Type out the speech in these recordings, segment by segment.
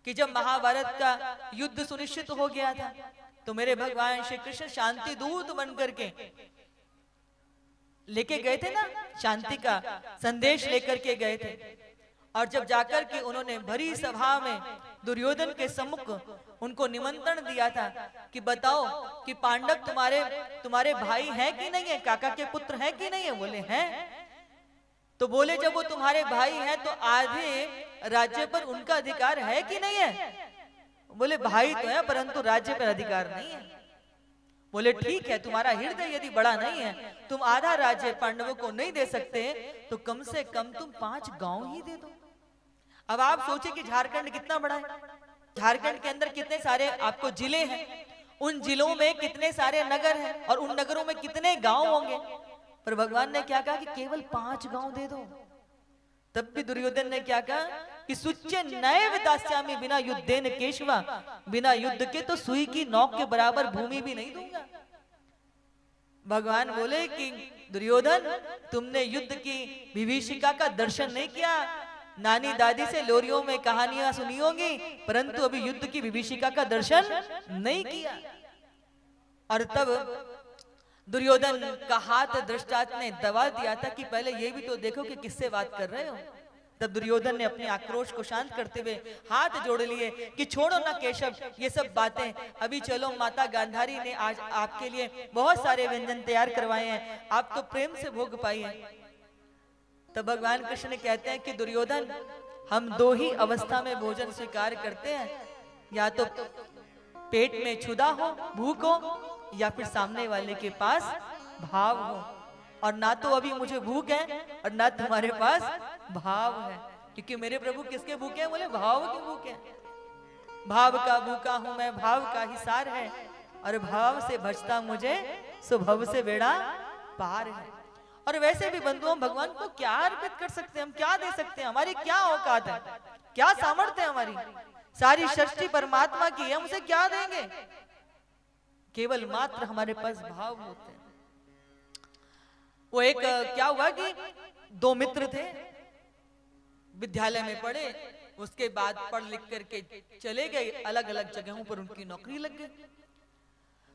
कि जब महाभारत का युद्ध सुनिश्चित हो गया था तो मेरे भगवान श्री कृष्ण शांति दूत बनकर के लेके गए थे ना, शांति का संदेश लेकर के गए थे। और जब जाकर के उन्होंने भरी सभा में दुर्योधन के सम्मुख उनको निमंत्रण दिया था कि बताओ कि पांडव तुम्हारे भाई हैं कि नहीं है, काका के पुत्र हैं कि नहीं है? बोले हैं। तो बोले जब वो तुम्हारे भाई हैं तो आधे राज्य पर उनका अधिकार है कि नहीं है? बोले भाई तो है परंतु राज्य पर अधिकार नहीं है। बोले ठीक है, तुम्हारा हृदय यदि बड़ा नहीं है, तुम आधा राज्य पांडवों को नहीं दे सकते, तो कम से कम तुम 5 गांव ही दे दो। अब आप सोचिए कि झारखंड कितना बड़ा है, झारखंड के अंदर कितने सारे आपको जिले हैं, उन जिलों में कितने सारे नगर हैं और उन नगरों में कितने गांव होंगे। पर भगवान ने क्या कहा कि केवल 5 गांव दे दो। तब भी दुर्योधन ने क्या कहा कि सुच्चे नए विदास्यामी बिना युद्धेन केशवा, बिना युद्ध के तो सुई की नोक के बराबर भूमि भी नहीं दूंगा। भगवान बोले कि दुर्योधन तुमने युद्ध की विभीषिका का दर्शन नहीं किया, नानी दादी से लोरियों में कहानियां सुनी होंगी, परंतु अभी युद्ध की विभीषिका का दर्शन नहीं किया। और तब दुर्योधन का हाथ धृतराष्ट्र ने दबा दिया था कि पहले ये भी तो देखो कि किससे बात कर रहे हो। तब दुर्योधन ने अपने आक्रोश को शांत करते हुए हाथ जोड़ लिए कि छोड़ो ना केशव ये सब बातें, अभी चलो माता गांधारी ने आज आपके लिए बहुत सारे व्यंजन तैयार करवाए हैं, आप तो प्रेम से भोग पाइए। तब भगवान कृष्ण ने कहते हैं कि दुर्योधन हम 2 ही अवस्था में भोजन स्वीकार करते हैं, या तो पेट में क्षुधा हो, भूख हो, या फिर सामने वाले के पास भाव हो। और ना तो अभी मुझे भूख है और ना तुम्हारे पास भाव है, क्योंकि मेरे प्रभु किसके भूखे हैं? बोले भाव के भूखे। भाव का भूखा हूं मैं, भाव का ही सार है, और भाव से भजता मुझे स्वभाव से बेड़ा पार है। और वैसे भी बंधु हम भगवान को क्या अर्पित कर सकते हैं, हम क्या दे सकते हैं? हमारी क्या औकात है, क्या सामर्थ्य है हमारी? सारी सृष्टि परमात्मा की है, हम उसे क्या देंगे? केवल मात्र हमारे पास भाव होते हैं। वो एक क्या हुआ कि 2 मित्र थे, विद्यालय में पढ़े, उसके बाद पढ़ लिख करके चले गए, अलग अलग जगहों पर उनकी नौकरी लग गई।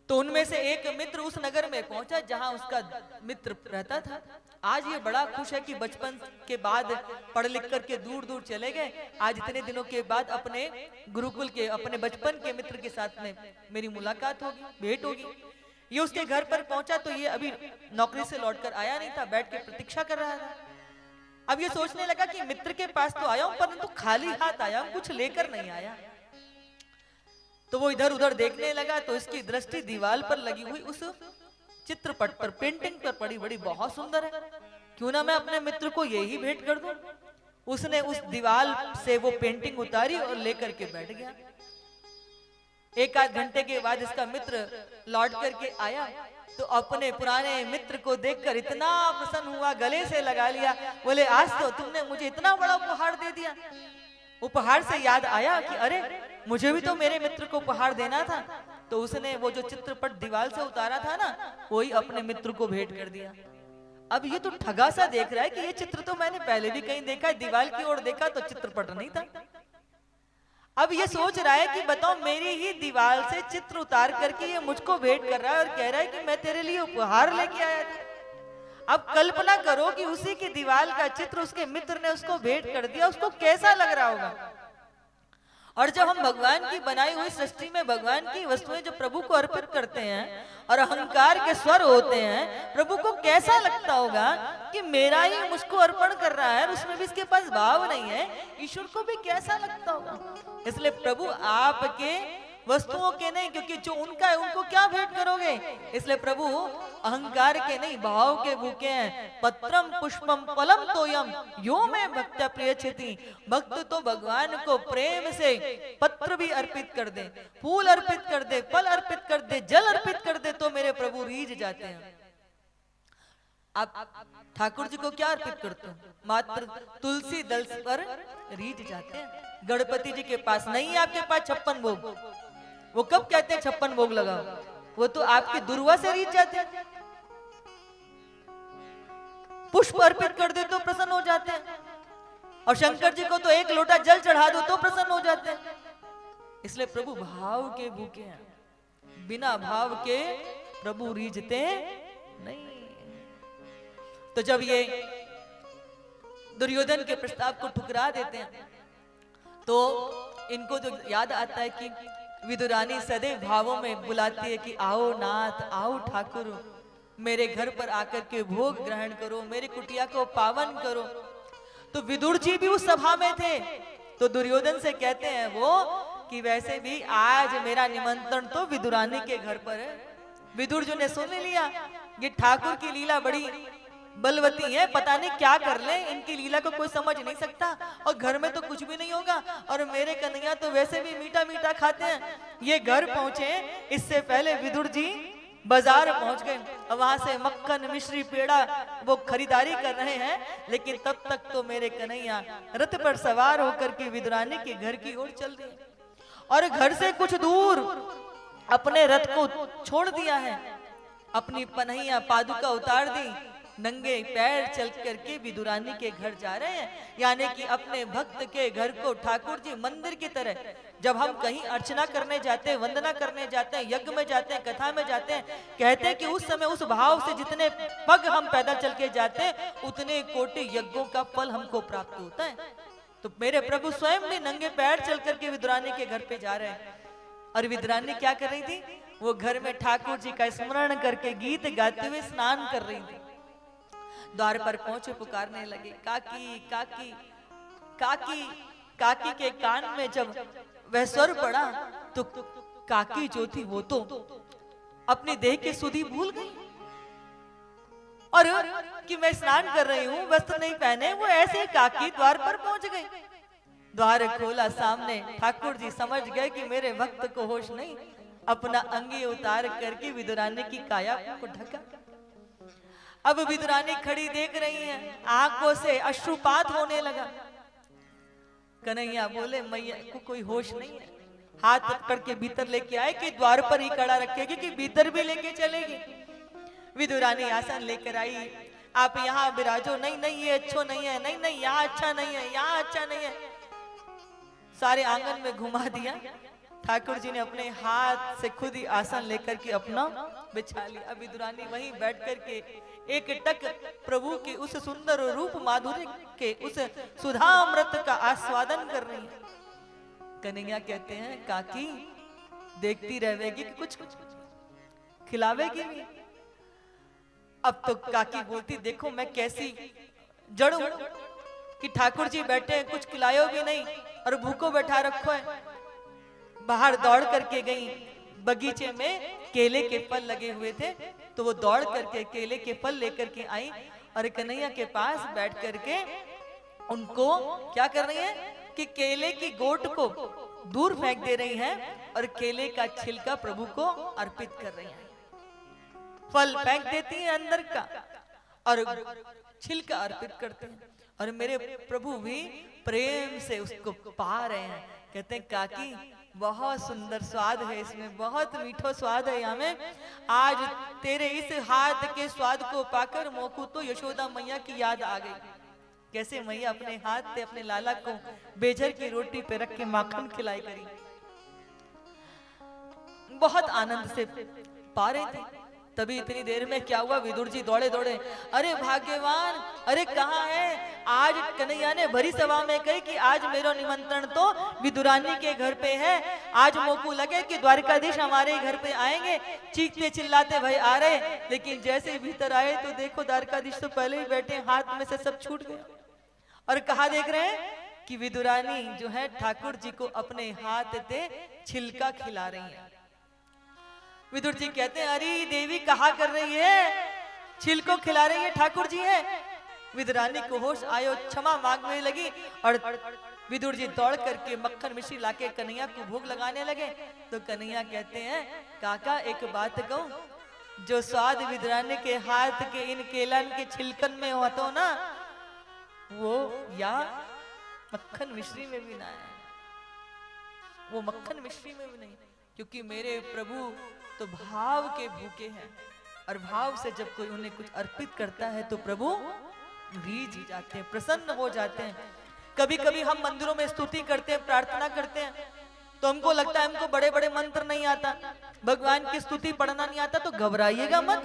तो उनमें से एक मित्र उस नगर में पहुंचा जहां उसका मित्र रहता था। आज ये बड़ा खुश है कि बचपन के बाद पढ़ लिख करके दूर दूर चले गए, आज इतने दिनों के बाद अपने गुरुकुल के, अपने बचपन के मित्र के साथ में मेरी मुलाकात होगी, भेंट होगी। ये उसके घर पर पहुंचा तो ये अभी नौकरी से लौटकर आया नहीं था, बैठ के प्रतीक्षा कर रहा था। अब ये सोचने लगा कि मित्र के पास तो आया हूं परंतु खाली हाथ आया हूं, कुछ लेकर नहीं आया। तो वो इधर उधर देखने लगा तो इसकी दृष्टि दीवार पर लगी हुई उस चित्रपट पर, पेंटिंग पर पड़ी, बड़ी बहुत सुंदर है, क्यों ना मैं अपने मित्र को यही भेंट कर दूं। उसने उस दीवार से वो पेंटिंग उतारी और लेकर के बैठ गया। 1 आध घंटे के बाद इसका मित्र लौट करके आया तो अपने पुराने मित्र को देखकर इतना प्रसन्न हुआ, गले से लगा लिया, बोले आज तो तुमने मुझे इतना बड़ा उपहार दे दिया। उपहार से याद आया कि अरे मुझे भी तो मेरे मित्र को उपहार देना था। तो उसने वो जो चित्रपट दीवार से उतारा था ना, वही अपने मित्र को भेंट कर दिया। अब ये तो ठगा सा देख रहा है कि ये चित्र तो मैंने पहले भी कहीं देखा है, दीवार की ओर देखा तो चित्रपट नहीं था। अब ये सोच रहा है कि बताओ मेरी ही दीवार से चित्र उतार करके ये मुझको भेंट कर रहा है और कह रहा है कि मैं तेरे लिए उपहार लेके आया था। अब कल्पना करो कि उसी की दीवार का चित्र उसके मित्र ने उसको भेंट कर दिया, उसको कैसा लग रहा होगा। और जब हम भगवान की बनाई हुई सृष्टि में भगवान की वस्तुएं जब प्रभु को अर्पित करते हैं और अहंकार के स्वर होते हैं, प्रभु को कैसा लगता होगा कि मेरा ही मुझको अर्पण कर रहा है और उसमें भी इसके पास भाव नहीं है, ईश्वर को भी कैसा लगता होगा। इसलिए प्रभु आपके वस्तुओं के नहीं, क्योंकि जो उनका है उनको क्या भेंट करोगे। इसलिए प्रभु अहंकार के नहीं, भाव के भूखे हैं। पत्रम पुष्पम फलम तोयम यो में भक्त्या प्रियच्छति। भक्त तो भगवान को प्रेम से पत्र भी अर्पित कर दे, फूल अर्पित कर दे, फल अर्पित कर दे, जल अर्पित कर दे तो मेरे प्रभु रीझ जाते हैं। आप ठाकुर जी को क्या अर्पित करते हो? मात्र तुलसी दल पर रीझ जाते हैं। गणपति जी के पास नहीं है आपके पास 56 भोग, वो कब कहते हैं 56 भोग लगाओ, वो तो आपकी दुर्वा से रीझ जाते हैं। पुष्प अर्पित कर दे तो प्रसन्न हो जाते हैं, और शंकर जी को तो 1 लोटा जल चढ़ा दो तो प्रसन्न हो जाते हैं। इसलिए प्रभु भाव के भूखे हैं, बिना भाव के प्रभु रीझते नहीं। तो जब ये दुर्योधन के प्रस्ताव को ठुकरा देते हैं तो इनको जो याद आता है कि विदुरानी सदैव भावों में बुलाती है कि आओ नाथ, आओ ठाकुर, मेरे घर पर आकर के भोग ग्रहण करो, मेरी कुटिया को पावन करो। तो विदुर जी भी उस सभा में थे, तो दुर्योधन से कहते हैं वो कि वैसे भी आज मेरा निमंत्रण तो विदुरानी के घर पर है। विदुर जी ने सुन लिया ये ठाकुर की लीला बड़ी बलवती है, पता नहीं क्या कर ले, इनकी लीला को कोई समझ नहीं सकता, और घर में तो कुछ भी नहीं होगा, और मेरे कन्हैया तो वैसे भी मीठा मीठा खाते हैं। ये घर पहुंचे इससे पहले विदुर जी बाजार पहुंच गए, वहां से मक्खन मिश्री पेड़ा वो खरीदारी कर रहे हैं, लेकिन तब तक तो मेरे कन्हैया रथ पर सवार होकर के विदुरानी के घर की ओर चल रहे हैं, और घर से कुछ दूर अपने रथ को छोड़ दिया है, अपनी पनहिया पादुका उतार दी, नंगे पैर चल करके विदुरानी के घर जा रहे हैं। यानी कि अपने भक्त के घर को ठाकुर जी मंदिर की तरह, जब हम कहीं अर्चना करने जाते हैं, वंदना करने जाते हैं, यज्ञ में जाते हैं, कथा में जाते हैं, कहते हैं कि उस समय उस भाव से जितने पग हम पैदल चल के जाते हैं उतने कोटि यज्ञों का फल हमको प्राप्त होता है। तो मेरे प्रभु स्वयं भी नंगे पैर चल करके विदुरानी के घर पे जा रहे हैं, और विदुरानी क्या कर रही थी, वो घर में ठाकुर जी का स्मरण करके गीत गाते हुए स्नान कर रही थी। द्वार पर पहुंचे, पुकारने लगे काकी काकी काकी। काकी के कान में जब वह स्वर पड़ा तो काकी जो थी वो तो अपनी देह की सुधि भूल गई, और कि मैं स्नान कर रही हूँ, वस्त्र नहीं पहने, वो ऐसे काकी द्वार पर पहुंच गई। द्वार खोला, सामने ठाकुर जी समझ गए कि मेरे भक्त को होश नहीं, अपना अंगी उतार करके विदुरानी की काया को ढका। अब विदुरानी खड़ी देख रही है, आंखों से अश्रुपात होने लगा। कन्हैया बोले मैया को कोई होश नहीं है, हाथ पकड़ के भीतर लेके आए कि द्वार पर ही खड़ा रखेगी कि भीतर भी लेके चलेगी। विदुरानी आसन लेकर आई, आप यहाँ विराजो, नहीं नहीं ये अच्छा नहीं है, नहीं नहीं यहाँ अच्छा नहीं है, यहाँ अच्छा नहीं है, सारे आंगन में घुमा दिया। ठाकुर जी ने अपने हाथ से खुद ही आसन लेकर के अपना बिछा लिया। अब विदुरानी वहीं बैठ करके एक टक प्रभु के उस सुंदर रूप माधुर्य के उस सुधामृत का आस्वादन कर रही है। कन्हैया कहते हैं काकी देखती रहेगी कि कुछ खिलावेगी भी। अब तो काकी बोलती देखो मैं कैसी जड़ हूं कि ठाकुर जी बैठे हैं, कुछ खिलायो भी नहीं और भूखो बैठा रखो है। बाहर दौड़ करके गई, बगीचे में केले के फल लगे हुए थे, तो वो दौड़ करके केले के फल लेकर के आई और कन्हैया के पास बैठ करके उनको क्या कर रही है कि केले की गोट को दूर फेंक दे रही हैं और केले का छिलका प्रभु को अर्पित कर रही हैं। फल फेंक देती हैं अंदर का और छिलका अर्पित करते हैं, और मेरे प्रभु भी प्रेम से उसको पा रहे हैं। कहते हैं काकी बहुत सुंदर स्वाद है इसमें, बहुत मीठा स्वाद है यहाँ में। आज तेरे इस हाथ के स्वाद को पाकर मोकू तो यशोदा मैया की याद आ गई। कैसे मैया अपने हाथ से अपने लाला को बेजर की रोटी पे रख के माखन खिलाई करी, बहुत आनंद से पा रहे थे। तभी इतनी देर में क्या हुआ, विदुर जी दौड़े दौड़े, अरे भाग्यवान, अरे कहाँ है? आज कन्हैया ने भरी सभा में कही कि आज मेरा निमंत्रण तो विदुरानी के घर पे है, आज मोकू लगे कि द्वारकाधीश हमारे घर पे आएंगे। चीखते चिल्लाते भाई आ रहे, लेकिन जैसे ही भीतर आए तो देखो द्वारकाधीश तो पहले ही बैठे, हाथ में से सब छूट गया। और कहा देख रहे हैं कि विदुरानी जो है ठाकुर जी को अपने हाथ से छिलका खिला रही है। विदुर जी कहते हैं अरे देवी कहा कर रही है, छिलको खिला रही है, ठाकुर जी है। विदुरानी को होश आयो, क्षमा मांगने लगी और विदुर जी दौड़ करके मक्खन मिश्री लाके कन्हैया को भोग लगाने लगे। तो कन्हैया कहते हैं काका एक बात कहूं, जो स्वाद विदुरानी के हाथ के इन केलन के छिलकन में होता हो ना, वो या मक्खन मिश्री में भी ना है, वो मक्खन मिश्री में भी नहीं, क्योंकि मेरे प्रभु तो भाव के भूखे हैं, और भाव से जब कोई उन्हें कुछ अर्पित करता है तो प्रभु रीझ जाते हैं, प्रसन्न हो जाते हैं। कभी कभी हम मंदिरों में स्तुति करते हैं, प्रार्थना करते हैं, तो हमको लगता है हमको बड़े बड़े मंत्र नहीं आता, भगवान की स्तुति पढ़ना नहीं आता, तो घबराइएगा मत।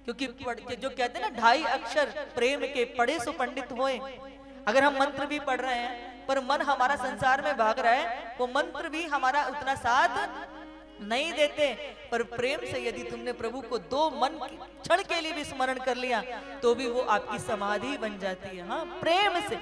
क्योंकि जो कहते हैं ना 2.5 अक्षर प्रेम के पढ़े सो पंडित होए। अगर हम मंत्र भी पढ़ रहे हैं पर मन हमारा संसार में भाग रहा है, वो मंत्र भी हमारा उतना साथ नहीं देते। पर प्रेम से यदि तुमने प्रभु को 2 मन क्षण के लिए भी स्मरण कर लिया तो भी वो आपकी समाधि बन जाती है। हाँ, प्रेम से।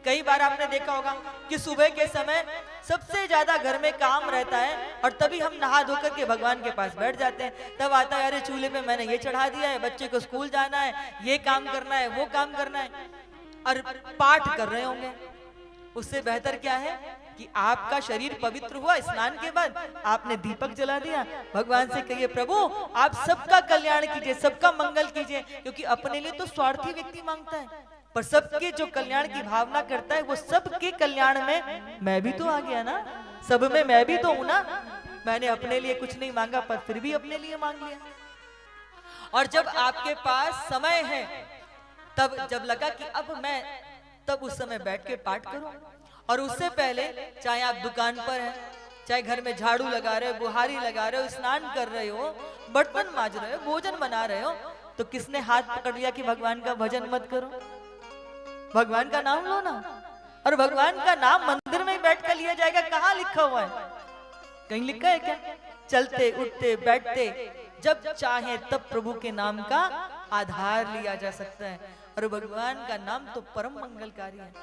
कई बार आपने देखा होगा कि सुबह के समय सबसे ज्यादा घर में काम रहता है और तभी हम नहा धोकर के भगवान के पास बैठ जाते हैं। तब आता है, अरे चूल्हे पे मैंने ये चढ़ा दिया है, बच्चे को स्कूल जाना है, ये काम करना है, वो काम करना है, और पाठ कर रहे होंगे। उससे बेहतर क्या है कि आपका शरीर पवित्र हुआ, स्नान के बाद आपने दीपक जला दिया, भगवान से कहिए प्रभु आप सबका कल्याण कीजिए, सबका मंगल कीजिए। क्योंकि अपने लिए तो स्वार्थी व्यक्ति मांगता है, पर सबके जो कल्याण की भावना करता है वो सबके कल्याण में मैं भी तो आ गया ना, सब में मैं भी तो हूं ना। मैंने अपने लिए कुछ नहीं मांगा पर फिर भी अपने लिए मांग लिया। और जब आपके पास समय है, तब जब लगा कि अब मैं, तब उस समय बैठ के पाठ करो। और उससे पहले चाहे आप दुकान पर हैं, चाहे घर में झाड़ू लगा रहे हो, बुहारी लगा रहे हो, स्नान कर रहे हो, बर्तन मांज रहे हो, भोजन बना रहे हो, तो किसने हाथ पकड़ लिया कि भगवान का भजन मत करो, भगवान का नाम लो ना। और भगवान का नाम मंदिर में बैठ कर लिया जाएगा, कहाँ लिखा हुआ है? कहीं लिखा है क्या? चलते उठते बैठते जब चाहे तब प्रभु के नाम का आधार लिया जा सकता है। और भगवान का नाम तो परम मंगलकारी है।